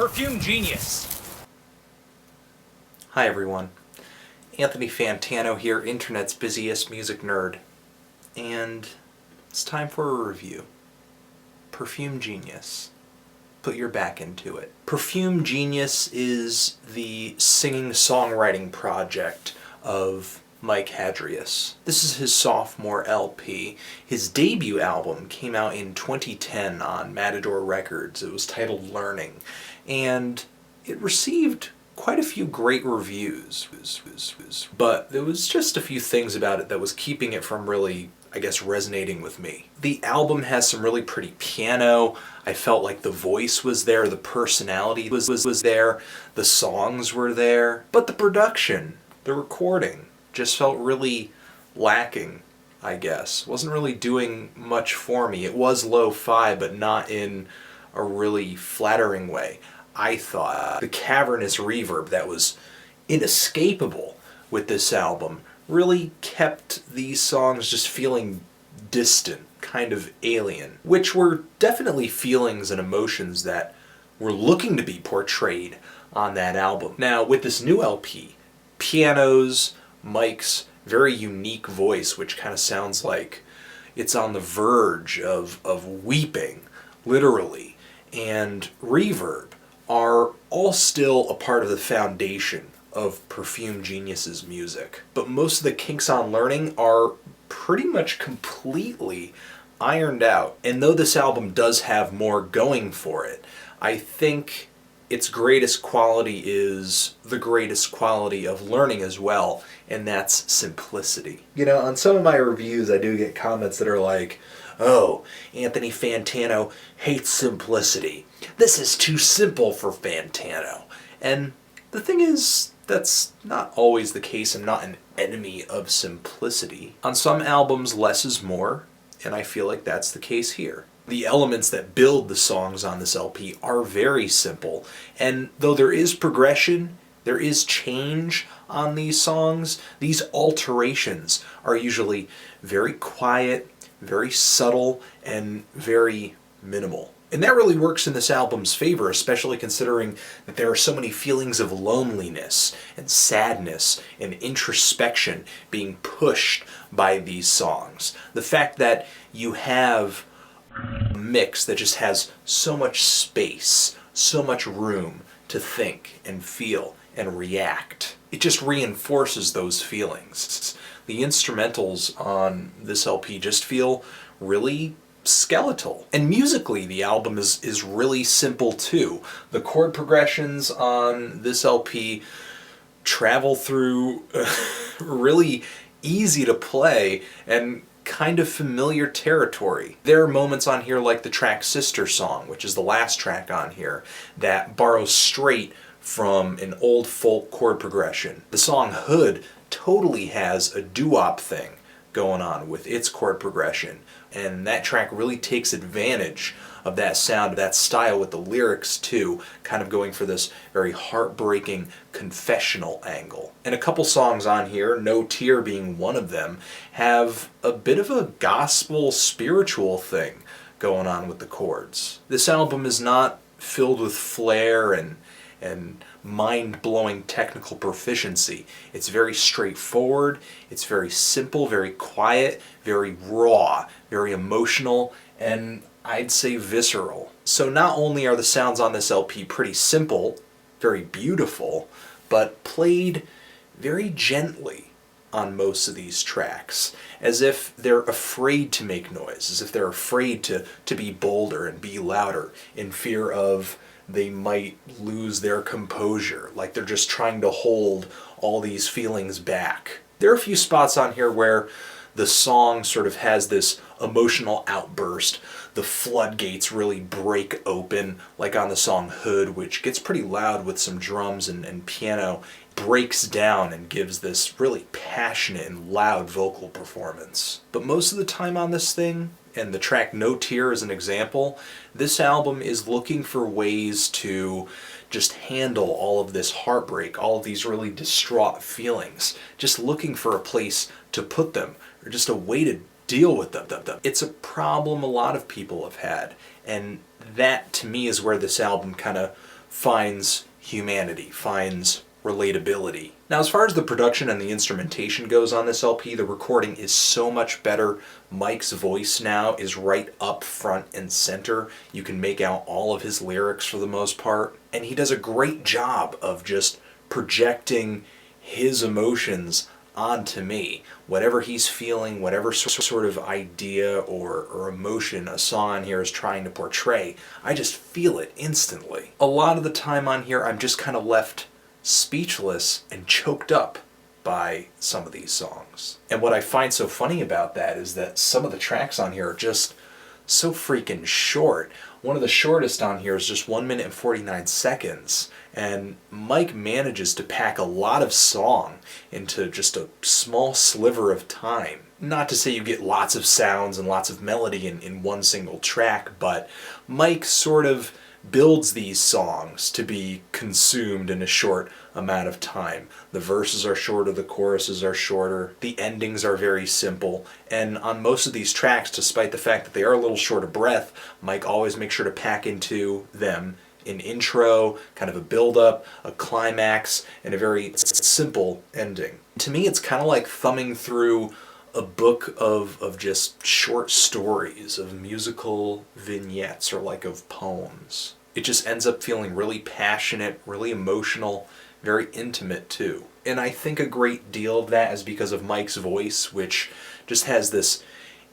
Perfume Genius. Hi everyone, Anthony Fantano here, internet's busiest music nerd, and it's time for a review. Perfume Genius. Put your back into it. Perfume Genius is the singing-songwriting project of Mike Hadrius. This is his sophomore LP. His debut album came out in 2010 on MATADOR Records. It was titled Learning, and it received quite a few great reviews. But there was just a few things about it that was keeping it from really, I guess, resonating with me. The album has some really pretty piano. I felt like the voice was there, the personality was there, the songs were there, but the production, the recording, just felt really lacking, I guess. Wasn't really doing much for me. It was lo-fi, but not in a really flattering way. I thought the cavernous reverb that was inescapable with this album really kept these songs just feeling distant, kind of alien, which were definitely feelings and emotions that were looking to be portrayed on that album. Now, with this new LP, pianos, Mike's very unique voice, which kind of sounds like it's on the verge of weeping, literally, and reverb are all still a part of the foundation of Perfume Genius's music. But most of the kinks on learning are pretty much completely ironed out. And though this album does have more going for it, I think its greatest quality is the greatest quality of learning as well, and that's simplicity. You know, on some of my reviews I do get comments that are like, "Oh, Anthony Fantano hates simplicity. This is too simple for Fantano." And the thing is, that's not always the case. I'm not an enemy of simplicity. On some albums, less is more, and I feel like that's the case here. The elements that build the songs on this LP are very simple, and though there is progression, there is change on these songs, these alterations are usually very quiet, very subtle, and very minimal. And that really works in this album's favor, especially considering that there are so many feelings of loneliness and sadness and introspection being pushed by these songs. The fact that you have a mix that just has so much space, so much room to think and feel and react, it just reinforces those feelings. The instrumentals on this LP just feel really skeletal. And musically, the album is really simple too. The chord progressions on this LP travel through really easy to play and kind of familiar territory. There are moments on here like the track Sister Song, which is the last track on here, that borrows straight from an old folk chord progression. The song Hood totally has a doo-wop thing going on with its chord progression, and that track really takes advantage of that sound, that style, with the lyrics too, kind of going for this very heartbreaking confessional angle. And a couple songs on here, No Tear being one of them, have a bit of a gospel spiritual thing going on with the chords. This album is not filled with flair and mind-blowing technical proficiency. It's very straightforward, it's very simple, very quiet, very raw, very emotional, and I'd say visceral. So not only are the sounds on this LP pretty simple, very beautiful, but played very gently on most of these tracks, as if they're afraid to make noise, as if they're afraid to be bolder and be louder in fear of they might lose their composure, like they're just trying to hold all these feelings back. There are a few spots on here where the song sort of has this emotional outburst. The floodgates really break open, like on the song Hood, which gets pretty loud with some drums and piano, breaks down and gives this really passionate and loud vocal performance. But most of the time on this thing, and the track No Tear is an example, this album is looking for ways to just handle all of this heartbreak, all of these really distraught feelings, just looking for a place to put them, or just a way to deal with them. It's a problem a lot of people have had, and that to me is where this album kind of finds humanity, finds relatability. Now, as far as the production and the instrumentation goes on this LP, the recording is so much better. Mike's voice now is right up front and center. You can make out all of his lyrics for the most part, and he does a great job of just projecting his emotions onto me. Whatever he's feeling, whatever sort of idea or emotion a song on here is trying to portray, I just feel it instantly. A lot of the time on here, I'm just kind of left speechless and choked up by some of these songs. And what I find so funny about that is that some of the tracks on here are just so freaking short. One of the shortest on here is just 1 minute and 49 seconds. And Mike manages to pack a lot of song into just a small sliver of time. Not to say you get lots of sounds and lots of melody in one single track, but Mike sort of builds these songs to be consumed in a short amount of time. The verses are shorter, the choruses are shorter, the endings are very simple, and on most of these tracks, despite the fact that they are a little short of breath, Mike always makes sure to pack into them an intro, kind of a build-up, a climax, and a very simple ending. To me, it's kind of like thumbing through a book of just short stories, of musical vignettes, or like of poems. It just ends up feeling really passionate, really emotional, very intimate too. And I think a great deal of that is because of Mike's voice, which just has this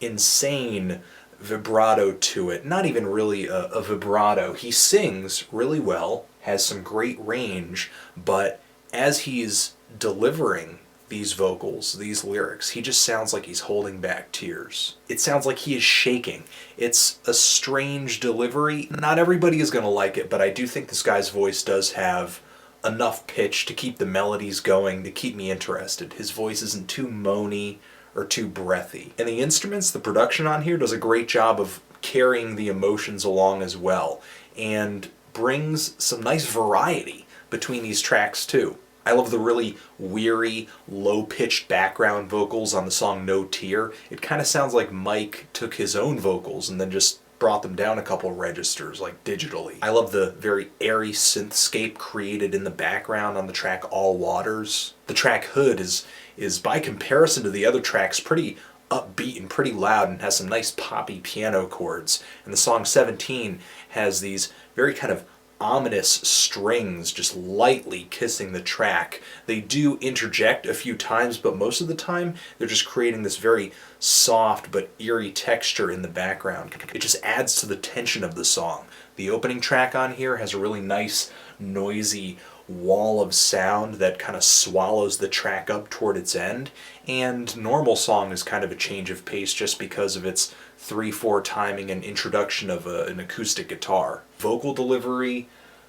insane vibrato to it. Not even really a vibrato. He sings really well, has some great range, but as he's delivering these vocals, these lyrics, he just sounds like he's holding back tears. It sounds like he is shaking. It's a strange delivery. Not everybody is going to like it, but I do think this guy's voice does have enough pitch to keep the melodies going, to keep me interested. His voice isn't too moany or too breathy. And the instruments, the production on here does a great job of carrying the emotions along as well, and brings some nice variety between these tracks too. I love the really weary, low-pitched background vocals on the song No Tear. It kind of sounds like Mike took his own vocals and then just brought them down a couple registers, like digitally. I love the very airy synthscape created in the background on the track All Waters. The track Hood is by comparison to the other tracks pretty upbeat and pretty loud and has some nice poppy piano chords. And the song 17 has these very kind of ominous strings just lightly kissing the track. They do interject a few times, but most of the time they're just creating this very soft but eerie texture in the background. It just adds to the tension of the song. The opening track on here has a really nice, noisy wall of sound that kind of swallows the track up toward its end, and Normal Song is kind of a change of pace just because of its 3/4 timing and introduction of an acoustic guitar. Vocal delivery,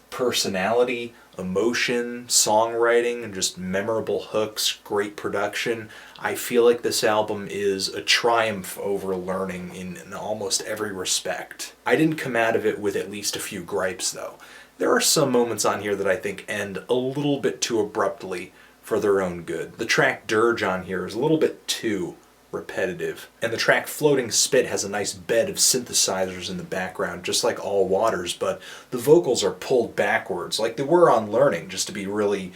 personality, emotion, songwriting, and just memorable hooks, great production. I feel like this album is a triumph over Learning in almost every respect. I didn't come out of it with at least a few gripes though. There are some moments on here that I think end a little bit too abruptly for their own good. The track Dirge on here is a little bit too repetitive, and the track Floating Spit has a nice bed of synthesizers in the background, just like All Waters, but the vocals are pulled backwards, like they were on Learning, just to be really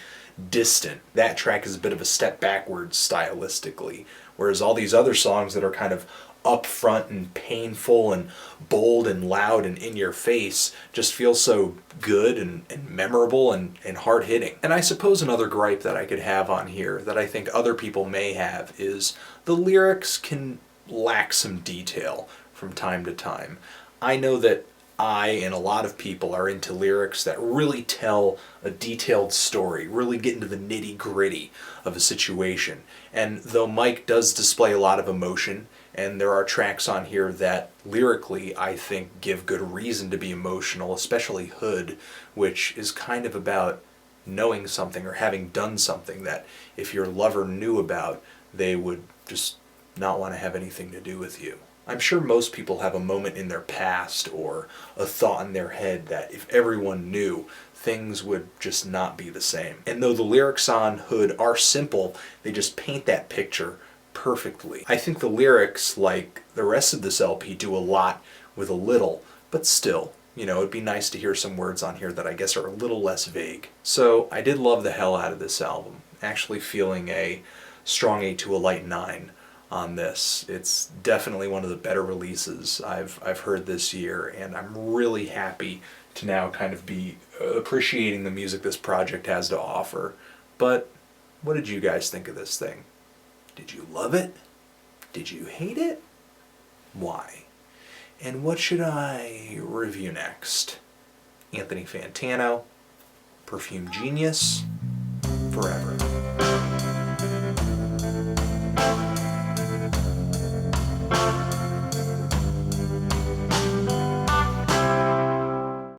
distant. That track is a bit of a step backwards stylistically, whereas all these other songs that are kind of upfront and painful and bold and loud and in your face just feel so good and memorable and hard-hitting. And I suppose another gripe that I could have on here that I think other people may have is the lyrics can lack some detail from time to time. I know that I and a lot of people are into lyrics that really tell a detailed story, really get into the nitty-gritty of a situation. And though Mike does display a lot of emotion, and there are tracks on here that lyrically I think give good reason to be emotional, especially Hood, which is kind of about knowing something or having done something that if your lover knew about, they would just not want to have anything to do with you. I'm sure most people have a moment in their past or a thought in their head that if everyone knew, things would just not be the same. And though the lyrics on Hood are simple, they just paint that picture perfectly. I think the lyrics, like the rest of this LP, do a lot with a little, but still, it'd be nice to hear some words on here that I guess are a little less vague. So I did love the hell out of this album. Actually feeling a strong 8 to a light 9 on this. It's definitely one of the better releases I've heard this year, and I'm really happy to now kind of be appreciating the music this project has to offer. But what did you guys think of this thing? Did you love it? Did you hate it? Why? And what should I review next? Anthony Fantano, Perfume Genius, Forever.